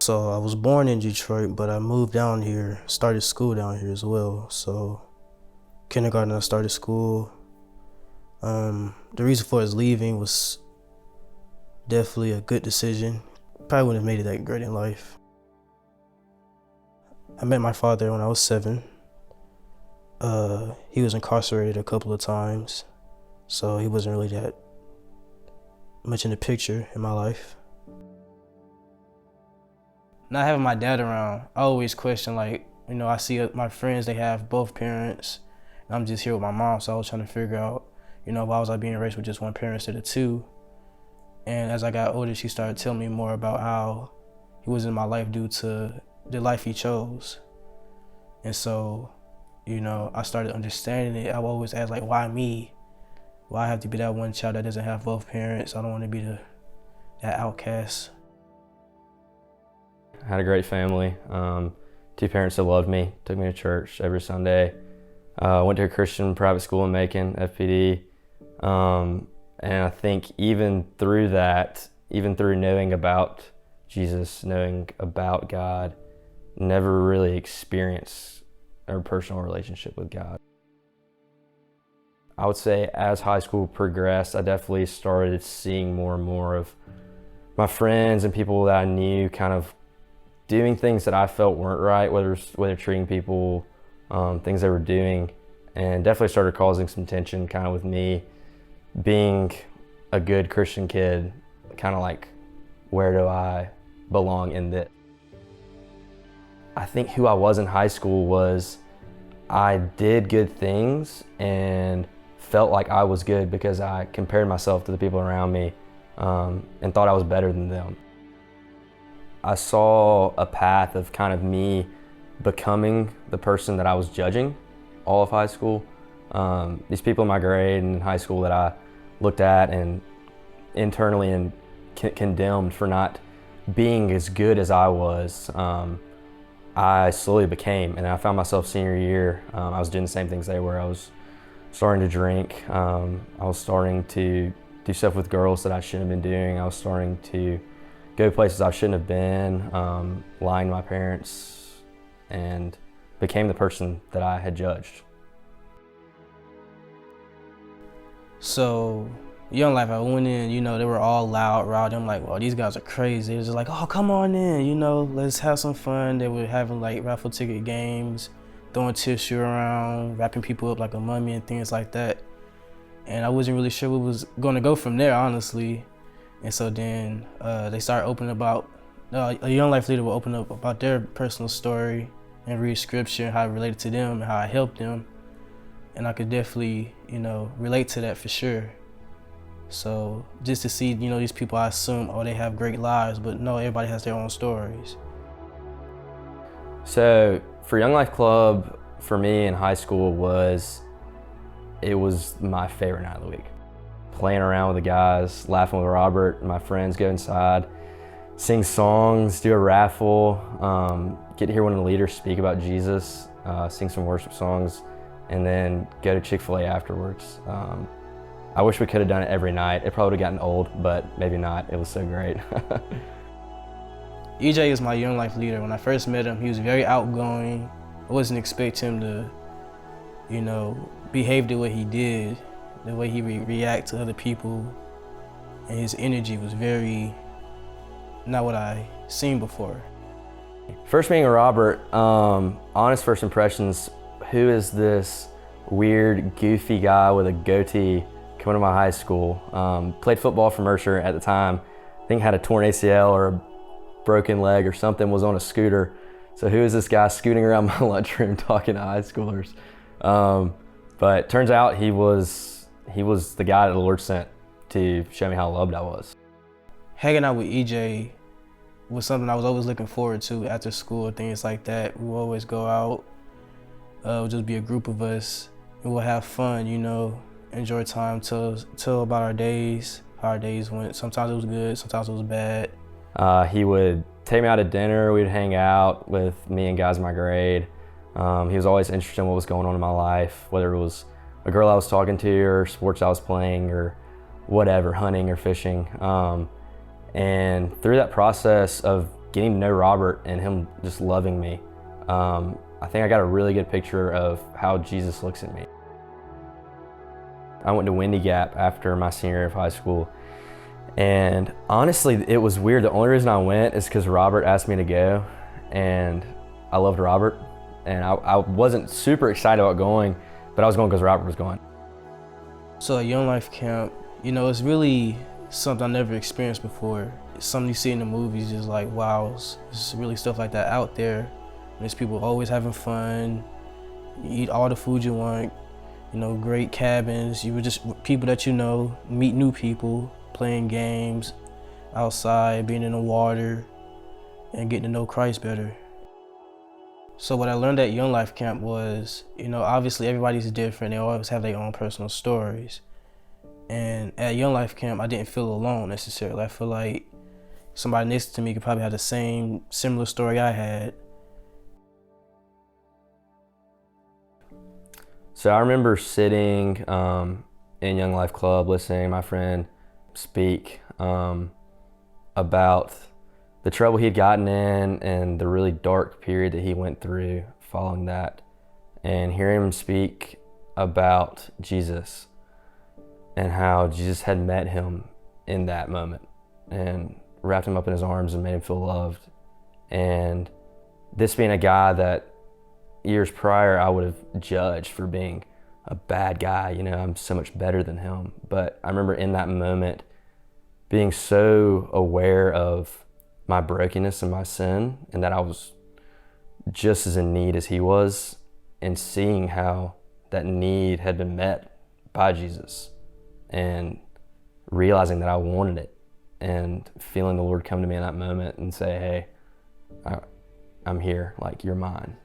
So I was born in Detroit, but I moved down here, started school down here as well. So kindergarten, I started school. The reason for us leaving was definitely a good decision. Probably wouldn't have made it that great in life. I met my father when I was 7. He was incarcerated a couple of times, so he wasn't really that much in the picture in my life. Not having my dad around, I always question, I see my friends, they have both parents, and I'm just here with my mom, so I was trying to figure out, why was I being raised with just one parent instead of two? And as I got older, she started telling me more about how he was in my life due to the life he chose. And so, I started understanding it. I would always ask, why me? Why I have to be that one child that doesn't have both parents? I don't want to be that outcast. I had a great family. 2 parents that loved me, took me to church every Sunday. Went to a Christian private school in Macon, FPD. And I think even through that, even through knowing about Jesus, knowing about God, never really experienced a personal relationship with God. I would say as high school progressed, I definitely started seeing more and more of my friends and people that I knew kind of doing things that I felt weren't right, whether treating people, things they were doing, and definitely started causing some tension kind of with me being a good Christian kid, kind of like, where do I belong in this? I think who I was in high school was I did good things and felt like I was good because I compared myself to the people around me and thought I was better than them. I saw a path of kind of me becoming the person that I was judging all of high school. These people in my grade and in high school that I looked at and internally and condemned for not being as good as I was, I slowly became, and I found myself senior year, I was doing the same things they were. I was starting to drink, I was starting to do stuff with girls that I shouldn't have been doing, I was starting to go places I shouldn't have been, lying to my parents, and became the person that I had judged. So, Young Life, I went in, they were all loud, rowdy. I'm like, well, these guys are crazy. It was just like, oh, come on in, let's have some fun. They were having raffle ticket games, throwing tissue around, wrapping people up like a mummy and things like that. And I wasn't really sure what was going to go from there, honestly. And so then they started opening about, a Young Life leader will open up about their personal story and read scripture and how it related to them and how I helped them. And I could definitely, relate to that for sure. So just to see, these people, I assume, they have great lives, but no, everybody has their own stories. So for Young Life Club, for me in high school it was my favorite night of the week. Playing around with the guys, laughing with Robert and my friends, go inside, sing songs, do a raffle, get to hear one of the leaders speak about Jesus, sing some worship songs, and then go to Chick-fil-A afterwards. I wish we could have done it every night. It probably would have gotten old, but maybe not. It was so great. EJ is my Young Life leader. When I first met him, he was very outgoing. I wasn't expecting him to, behave the way he did, the way he react to other people, and his energy was very not what I seen before. First meeting with Robert, honest first impressions, who is this weird, goofy guy with a goatee coming to my high school? Played football for Mercer at the time. I think had a torn ACL or a broken leg or something, was on a scooter. So who is this guy scooting around my lunchroom talking to high schoolers? But turns out he was the guy that the Lord sent to show me how loved I was. Hanging out with EJ was something I was always looking forward to after school, things like that. We would always go out. It would just be a group of us, and we'll have fun, enjoy time, tell about our days, how our days went. Sometimes it was good, sometimes it was bad. He would take me out to dinner, we'd hang out with me and guys in my grade. He was always interested in what was going on in my life, whether it was a girl I was talking to or sports I was playing or whatever, hunting or fishing. And through that process of getting to know Robert and him just loving me, I think I got a really good picture of how Jesus looks at me. I went to Windy Gap after my senior year of high school, and honestly, it was weird. The only reason I went is because Robert asked me to go, and I loved Robert, and I wasn't super excited about going, but I was going because Robert was going. So at Young Life Camp, you know, it's really something I never experienced before. It's something you see in the movies, just like, wow, it's really stuff like that out there. There's people always having fun. You eat all the food you want, you know, great cabins. You were just people that you know, meet new people, playing games outside, being in the water, and getting to know Christ better. So what I learned at Young Life Camp was, you know, obviously everybody's different. They always have their own personal stories. And at Young Life Camp, I didn't feel alone necessarily. I feel like somebody next to me could probably have the similar story I had. So I remember sitting in Young Life Club, listening to my friend speak about the trouble he'd gotten in and the really dark period that he went through following that, and hearing him speak about Jesus and how Jesus had met him in that moment and wrapped him up in his arms and made him feel loved. And this being a guy that years prior I would have judged for being a bad guy, you know, I'm so much better than him. But I remember in that moment being so aware of my brokenness and my sin, and that I was just as in need as he was, and seeing how that need had been met by Jesus, and realizing that I wanted it, and feeling the Lord come to me in that moment and say, hey, I'm here, like, you're mine.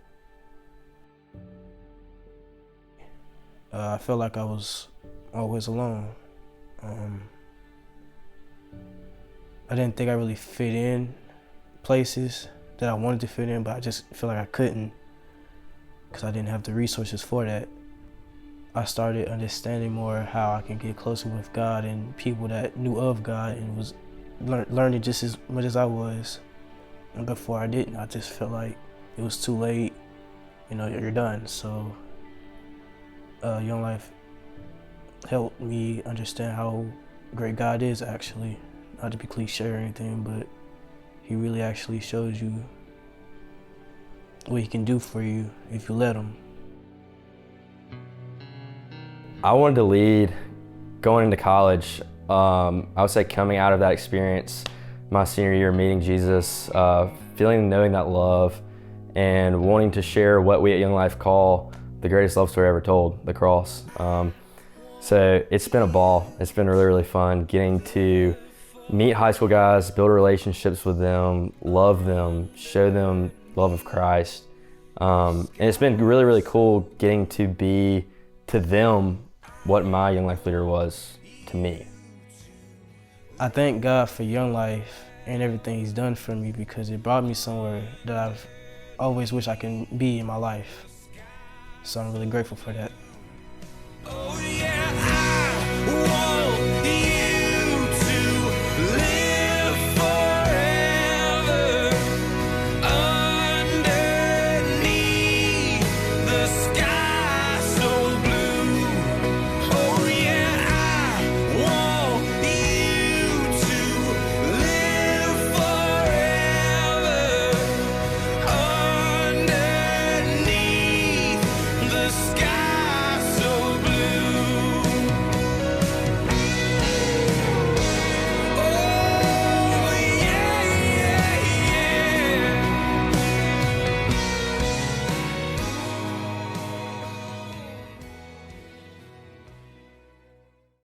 I felt like I was always alone. I didn't think I really fit in places that I wanted to fit in, but I just feel like I couldn't because I didn't have the resources for that. I started understanding more how I can get closer with God and people that knew of God and was learning just as much as I was. And before I didn't, I just felt like it was too late, you know, you're done. So Young Life helped me understand how great God is actually. Not to be cliche or anything, but he really actually shows you what he can do for you if you let him. I wanted to lead going into college. I would say coming out of that experience, my senior year, meeting Jesus, feeling, knowing that love, and wanting to share what we at Young Life call the greatest love story ever told, the cross. So it's been a ball. It's been really, really fun getting to meet high school guys, build relationships with them, love them, show them love of Christ. And it's been really, really cool getting to be to them what my Young Life leader was to me. I thank God for Young Life and everything he's done for me because it brought me somewhere that I've always wished I can be in my life. So I'm really grateful for that.